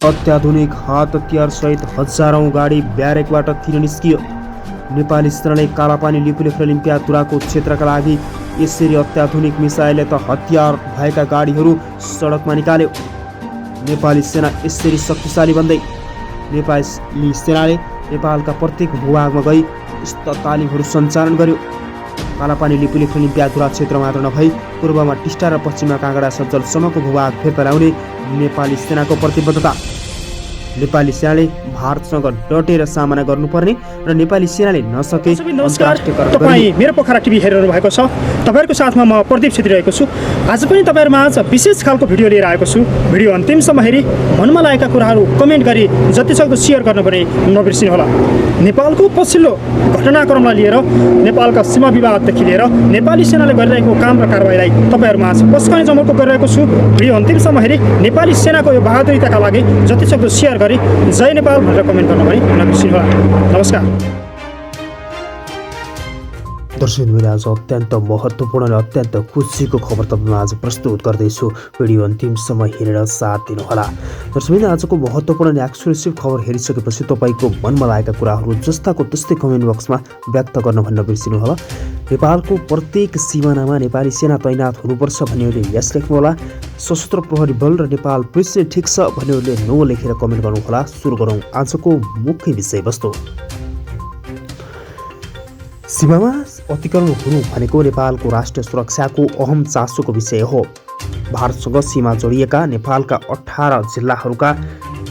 अत्याधुनिक हात हतियार सहित हजारौं गाडी ब्यारेकबाट तिर निस्कियो। नेपाली सेनाले कालापानी लिपुलेख र लिम्पियातुराको क्षेत्रका लागि यसरी अत्याधुनिक मिसाइलले त हतियार भएका गाडीहरू सडकमा निकाल्यो। नेपाली सेना यसरी शक्तिशाली बन्दै नेपाली सेनाले नेपालका प्रत्येक भूभागमा गई यस्ता तालिमहरू सञ्चालन गर्यो। कालापानी लिपुलेख र लिम्पियातुरा क्षेत्र मात्र नभई पूर्वमा टिस्टा र पश्चिममा काँगडा सञ्चलसम्मको भूभाग फिर्ता ल्याउने नेपाली सेनाको प्रतिबद्धता। नेपाली सेनाले भारतसँग डटेर सामना गर्नुपर्ने र नेपाली सेनाले नसके अन्तर्राष्ट्रियकरण तपाईँ मेरो पोखरा टिभी हेरिरहनु भएको छ। तपाईँहरूको साथमा म प्रदीप छेत्री रहेको छु। आज पनि तपाईँहरूमा आज विशेष खालको भिडियो लिएर आएको छु। भिडियो अन्तिमसम्म हेरी मनमा लागेका कुराहरू कमेन्ट गरी जतिसक्दो सेयर गर्न पनि नबिर्सिनुहोला। नेपालको पछिल्लो घटनाक्रमलाई लिएर नेपालका सीमा विवाददेखि लिएर नेपाली सेनाले गरिरहेको काम र कारबाहीलाई तपाईँहरूमा आज पस्कने जमर्को गरिरहेको छु। भिडियो अन्तिमसम्म हेरी नेपाली सेनाको यो बहादुरीताका लागि जतिसक्दो सेयर गरी जय नेपाल भनेर कमेन्ट गर्न पनि नबिर्सिनुहोला। नमस्कार दर्शक, मैले आज अत्यन्त महत्त्वपूर्ण र अत्यन्त खुसीको खबर तपाईँमा आज प्रस्तुत गर्दैछु। भिडियो अन्तिमसम्म हेरेर साथ दिनुहोला। दर्शक, आजको महत्त्वपूर्ण एक्सक्लुसिभ खबर हेरिसकेपछि तपाईँको मनमा लागेका कुराहरू जस्ताको त्यस्तै कमेन्ट बक्समा व्यक्त गर्न भन्न बिर्सिनुहोला। नेपालको प्रत्येक सिमानामा नेपाली सेना तैनात हुनुपर्छ भन्नेहरूले यस लेख्नुहोला। सशस्त्र प्रहरी बल र नेपाल पुलिसले ठिक छ भन्नेहरूले नो लेखेर कमेन्ट गर्नुहोला। सुरु गरौँ आजको मुख्य विषयवस्तु। सीमामा अतिक्रमण हुनु भनेको नेपालको राष्ट्रिय सुरक्षाको अहम चासोको विषय हो। भारतसँग सीमा जोडिएका नेपालका 18 जिल्लाहरूका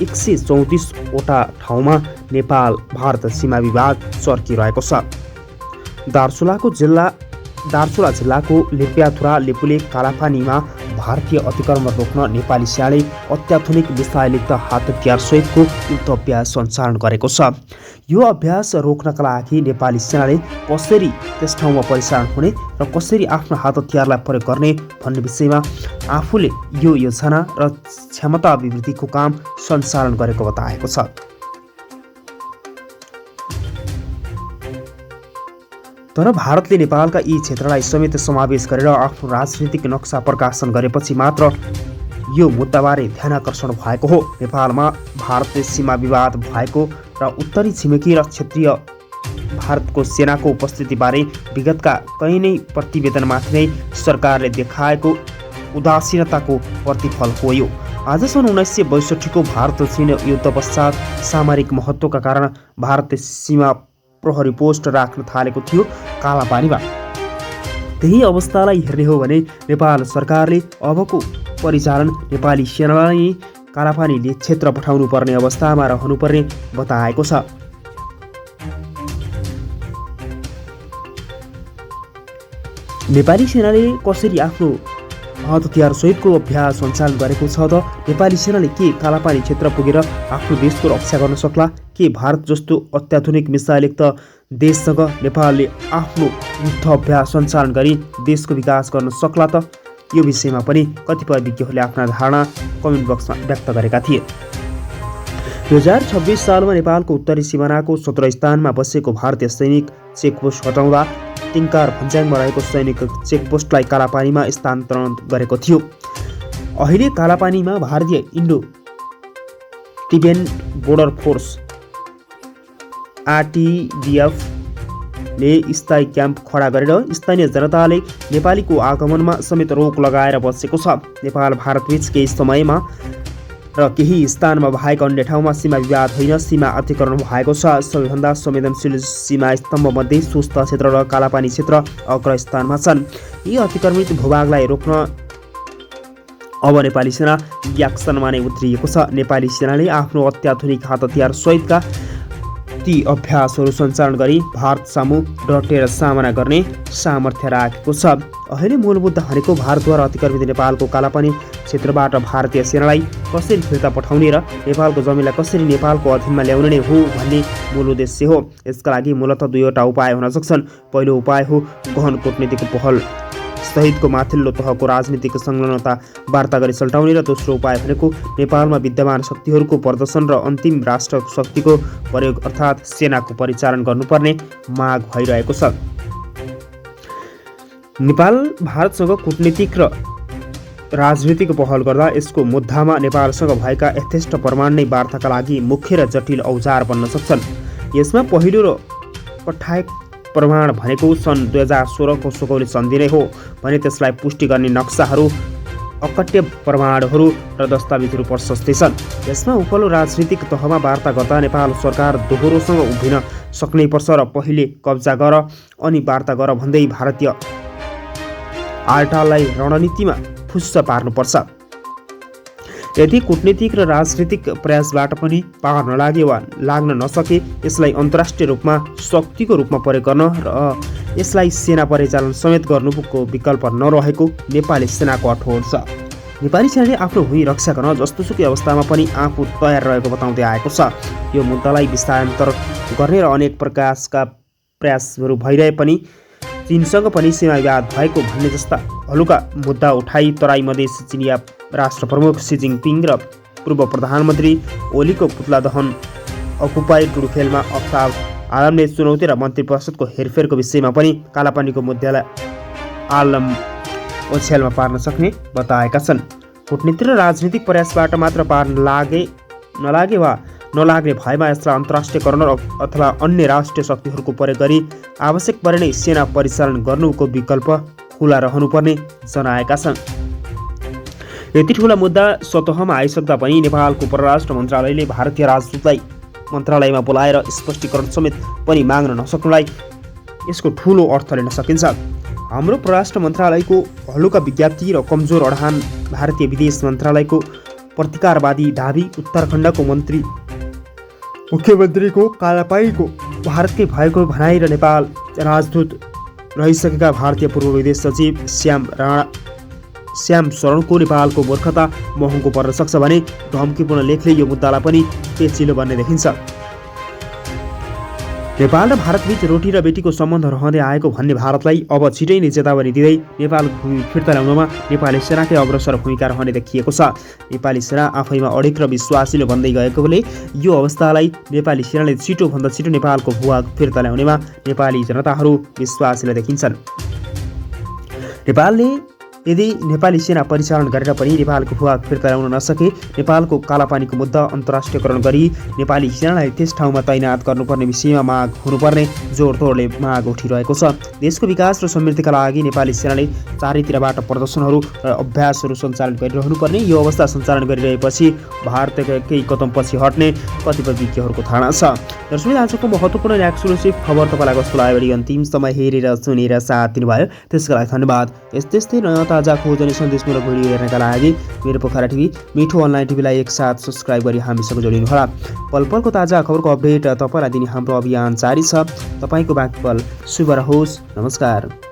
134 वटा ठाउँमा नेपाल भारत सीमा विवाद चर्किरहेको छ। दार्चुला जिल्लाको लिम्पियाथुरा लिपुलेख कालापानीमा भारतीय अतिक्रमण रोक्न नेपाली सेनाले अत्याधुनिक मिसाइलयुक्त हात हतियार सहितको युद्ध अभ्यास सञ्चालन गरेको छ। यो अभ्यास रोक्नका लागि नेपाली सेनाले कसरी त्यस ठाउँमा परिचालन हुने र कसरी आफ्नो हात हतियारलाई प्रयोग गर्ने भन्ने विषयमा आफूले यो योजना र क्षमता अभिवृद्धिको काम सञ्चालन गरेको बताएको छ। तर भारतले नेपालका यी क्षेत्रलाई समेत समावेश गरेर आफ्नो राजनीतिक नक्सा प्रकाशन गरेपछि मात्र यो मुद्दाबारे ध्यानाकर्षण भएको हो। नेपालमा भारतले सीमा विवाद भएको र उत्तरी छिमेकी र क्षेत्रीय भारतको सेनाको उपस्थितिबारे विगतका कहीँ नै प्रतिवेदनमाथि नै सरकारले देखाएको उदासीनताको प्रतिफल हो यो। आज सन् 1962 को भारत चीन युद्ध पश्चात सामरिक महत्त्वका कारण भारतले सीमा प्रहरी पोस्ट राख्न थालेको थियो कालापानीमा। त्यही अवस्थालाई हेर्ने हो भने नेपाल सरकारले अबको परिचालन नेपाली सेनालाई कालापानी क्षेत्र पठाउनु पर्ने अवस्थामा रहनुपर्ने बताएको छ। नेपाली सेनाले कसरी आफ्नो हात हतियार सहितको अभ्यास सञ्चालन गरेको छ त? नेपाली सेनाले के कालापानी क्षेत्र पुगेर आफ्नो देशको रक्षा गर्न सक्ला? के भारत जस्तो अत्याधुनिक मिसाइलयुक्त देशसँग नेपालले आफ्नो युद्ध अभ्यास सञ्चालन गरी देशको विकास गर्न सक्ला त? यो विषयमा पनि कतिपय विज्ञहरूले आफ्ना धारणा कमेन्ट बक्समा व्यक्त गरेका थिए। 2026 सालमा नेपालको उत्तरी सिमानाको 17 स्थानमा बसेको भारतीय सैनिक चेकपोस्ट हटाउँदा टिङ्कार भन्ज्याङमा रहेको सैनिक चेकपोस्टलाई कालापानीमा स्थानान्तरण गरेको थियो। अहिले कालापानीमा भारतीय इन्डो टिबेन बोर्डर फोर्स आरटिबिएफ ले स्थायी क्याम्प खडा गरेर स्थानीय जनताले नेपालीको आगमनमा समेत रोक लगाएर बसेको छ। नेपाल भारतबीच केही समयमा र केही स्थानमा भएको अन्य ठाउँमा सीमा विवाद होइन, सीमा अतिक्रमण भएको छ। सबैभन्दा संवेदनशील सीमा स्तम्भमध्ये सुस्त क्षेत्र र कालापानी क्षेत्र अग्रस्थानमा छन्। यी अतिक्रमित भूभागलाई रोक्न अब नेपाली सेना एक्सनमा नै उत्रिएको छ। नेपाली सेनाले आफ्नो अत्याधुनिक हात हतियार सहितका ती अभ्यासहरू सञ्चालन गरी भारत सामु डटेर सामना गर्ने सामर्थ्य राखेको छ। अहिले मूल मुद्दा भनेको भारतद्वारा अतिक्रमित नेपालको कालापानी क्षेत्रबाट भारतीय सेनालाई कसरी फिर्ता पठाउने र नेपालको जमिनलाई कसरी नेपालको अधीनमा ल्याउने नै हो भन्ने मूल उद्देश्य हो। यसका लागि मूलतः दुईवटा उपाय हुन सक्छन्। पहिलो उपाय हो गहन कूटनीतिक पहल सहितको माथिल्लो तहको राजनीतिक संलग्नता वार्ता गरी सल्टाउने र दोस्रो उपाय भनेको नेपालमा विद्यमान शक्तिहरूको प्रदर्शन र अन्तिम राष्ट्र शक्तिको प्रयोग अर्थात् सेनाको परिचालन गर्नुपर्ने माग भइरहेको छ। नेपाल भारतसँग कूटनीतिक र राजनीतिक पहल गर्दा यसको मुद्दामा नेपालसँग भएका यथेष्ट प्रमाण नै वार्ताका लागि मुख्य र जटिल औजार बन्न सक्छन्। यसमा पहिलो र पठायक प्रमाण भनेको सन् 2016को सुकौली सन्धि नै हो भने त्यसलाई पुष्टि गर्ने नक्साहरू, अकट्य प्रमाणहरू र दस्तावेजहरू प्रशस्तै छन्। यसमा उपल्लो राजनीतिक तहमा वार्ता गर्दा नेपाल सरकार दोहोरोसँग उभिन सक्नै पर्छ र पहिले कब्जा गर अनि वार्ता गर भन्दै भारतीय आर्टालाई रणनीतिमा फुस्स पार्नुपर्छ। यदि कूटनीतिक र राजनीतिक प्रयासबाट पनि पार नलागे वा लाग्न नसके यसलाई अन्तर्राष्ट्रिय रूपमा शक्तिको रूपमा प्रयोग गर्न र यसलाई सेना परिचालन समेत गर्नुको विकल्प नरहेको नेपाली सेनाको अठोट छ। नेपाली सेनाले आफ्नो भूमि रक्षा गर्न जस्तोसुकै अवस्थामा पनि आफू तयार रहेको बताउँदै आएको छ। यो मुद्दालाई विस्तारान्तर गर्ने र अनेक प्रकारका प्रयासहरू भइरहे पनि चीनसँग पनि सीमा विवाद भएको भन्ने जस्ता हलुका मुद्दा उठाई तराई मधेस चिनिया राष्ट्र प्रमुख सी जिनपिङ र पूर्व प्रधानमन्त्री ओलीको पुतला दहन, अकुपाई टुडुखेलमा अफ्ताब आलमले चुनौती र मन्त्री परिषदको हेरफेरको विषयमा पनि कालापानीको मुद्दालाई आलम ओछ्यालमा पार्न सक्ने बताएका छन्। कूटनीति र राजनीतिक प्रयासबाट मात्र पार नलागे वा नलाग्ने भएमा यसलाई अन्तर्राष्ट्रियकरण अथवा अन्य राष्ट्रिय शक्तिहरूको प्रयोग गरी आवश्यक परे नै सेना परिचालन गर्नुको विकल्प खुला रहनुपर्ने जनाएका छन्। यति ठुला मुद्दा सतहमा आइसक्दा पनि नेपालको परराष्ट्र मन्त्रालयले भारतीय राजदूतलाई मन्त्रालयमा बोलाएर स्पष्टीकरण समेत पनि माग्न नसक्नुलाई यसको ठुलो अर्थ लिन सकिन्छ। हाम्रो परराष्ट्र मन्त्रालयको हलुका विज्ञप्ति र कमजोर अडान भारतीय विदेश मन्त्रालयको प्रतिकारवादी दाबी, उत्तराखण्डको मुख्यमन्त्रीको कालापानीको भारतकै भएको भनाइ र नेपाल राजदूत रहिसकेका भारतीय पूर्व विदेश सचिव श्याम शरणको नेपालको मूर्खता महँगो पर्न सक्छ भने धम्कीपूर्ण लेखले यो मुद्दालाई पनि पेचिलो बन्ने देखिन्छ। नेपाल र भारतबीच रोटी र बेटीको सम्बन्ध रहँदै आएको भन्ने भारतलाई अब छिटै नै चेतावनी दिँदै नेपाल भूमि फिर्ता ल्याउनमा नेपाली सेनाकै अग्रसर भूमिका रहने देखिएको छ। नेपाली सेना आफैमा अडिक र विश्वासिलो बन्दै गएकोले यो अवस्थालाई नेपाली सेनाले छिटोभन्दा छिटो नेपालको भूभाग फिर्ता ल्याउनेमा नेपाली जनताहरू विश्वासिलो देखिन्छन्। नेपालले यदि नेपाली सेना परिचालन गरेर पनि नेपालको भूभाग फिर्ता ल्याउन नसके नेपालको कालापानीको मुद्दा अन्तर्राष्ट्रियकरण गरी नेपाली सेनालाई त्यस ठाउँमा तैनात गर्नुपर्ने विषयमा माग हुनुपर्ने जोडतोडले माग उठिरहेको छ। देशको विकास र समृद्धिका लागि नेपाली सेनाले चारैतिरबाट प्रदर्शनहरू र अभ्यासहरू सञ्चालन गरिरहनुपर्ने, यो अवस्था सञ्चालन गरिरहेपछि भारतका केही कदम पछि हट्ने कतिपय विज्ञहरूको धारणा छ। दर्शक, आजको महत्त्वपूर्ण र एक्सक्लुसिभ खबर तपाईँलाई कस्तो लाग्यो? अन्तिम समय हेरेर सुनेर साथ दिनुभयो त्यसको लागि धन्यवाद। यस्तै नयाँ ताजा खोज अनि सन्देशमूलक भिडियो हेर्नका लागि मेरो पोखरा टिभी मिठो अनलाइन टिभीलाई एकसाथ सब्स्क्राइब गरी हामीसँग जोडिनुहोला। पलपलको ताजा खबरको अपडेट तपाईँलाई दिने हाम्रो अभियान जारी छ। तपाईँको बाँकी पल शुभ रहोस्। नमस्कार।